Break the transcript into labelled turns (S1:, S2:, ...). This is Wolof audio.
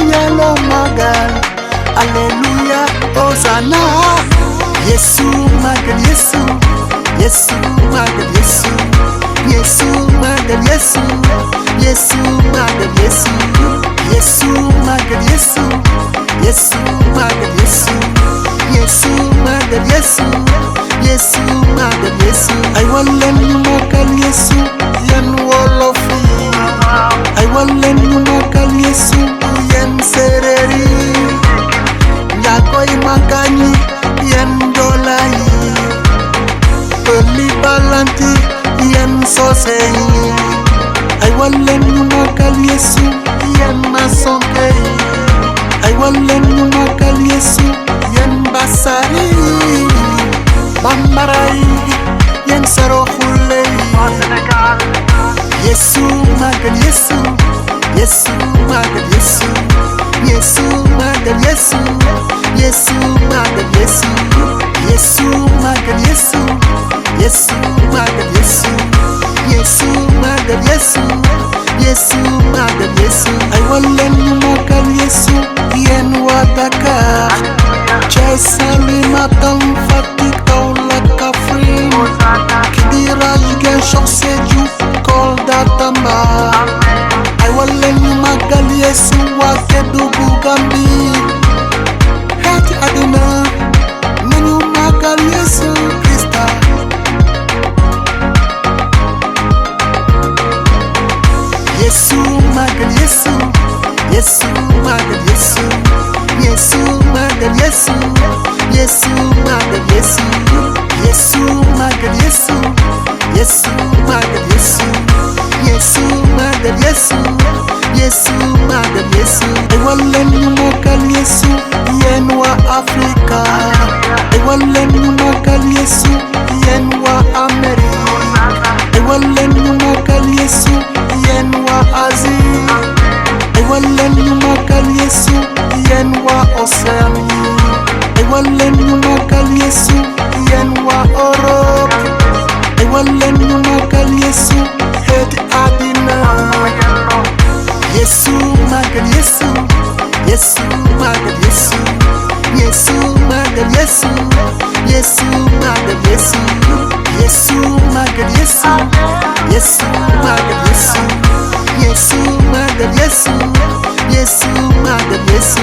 S1: yellow Maggal. Alléluia, Hosanna. Yeesu Maggal, Yeesu. Yeesu Maggal, Yeesu. Yeesu Maggal, Yeesu. Yeesu Maggal, Yeesu. Yeesu Maggal, Yeesu. Yeesu Maggal, Yeesu. Yeesu Maggal, Yeesu. Yeesu Maggal, Yeesu. Ay wallen ñu Maggal Yeesu yen wolof yi. Ay wallen ñu Maggal Yeesu yen séeréer yi. Njaakoy Magañi yen Joola yi. Pëli Balanti yen Soose yi. Ay wallen ñu Maggal Yeesu yen Masonke yi. Ay wallen ñu Maggal Yeesu yen Basari yi. Bambara yi yen Saraxule yi.
S2: SENEGAL.
S1: Yeesu Maggal Yeesu. Yeesu Maggal Yeesu. Yeesu Maggal Yeesu. Yeesu Maggal Yeesu. Yeesu Maggal Yeesu. Yeesu Maggal Yeesu. Yeesu Maggal Yeesu. Yeesu Maggal Yeesu. Ay wallen ñu Maggal Yeesu yen waa Dakar. Thiès, Saint-Louis, Matam, Fatick, Kaolack, Kaffrine, Kidira, Ziguinchor, Sédhiou, Kolda, Tamba. Ay wallen ñu Maggal Yeesu waa Kédougou, Gambie. Xeeti àddina nañu Maggal Yeesu Krista. Yeesu Maggal Yeesu. Yeesu Maggal Yeesu. Yeesu Maggal Yeesu. Yeesu Maggal Yeesu. Yeesu Maggal Yeesu. Yeesu Maggal Yeesu. Yeesu Maggal Yeesu. Yeesu Maggal Yeesu. Ay wallen ñu Maggal Yeesu yen waa Afrika. Ay wallen ñu Maggal Yeesu yen waa Amérique. Ay wallen ñu Maggal Yeesu yen waa Asie. Ay wallen ñu Maggal Yeesu yen waa Océanie. Ay wallen ñu Maggal Yeesu yen waa Europe. Ay wallen ñu Maggal Yeesu xeeti àddina. Yeesu Maggal Yeesu. Yeesu Maggal Yeesu. Yeesu Maggal Yeesu. Yeesu Maggal Yeesu. Yeesu Maggal Yeesu. Yeesu Maggal Yeesu. Yeesu Maggal Yeesu. Yeesu Maggal Yeesu.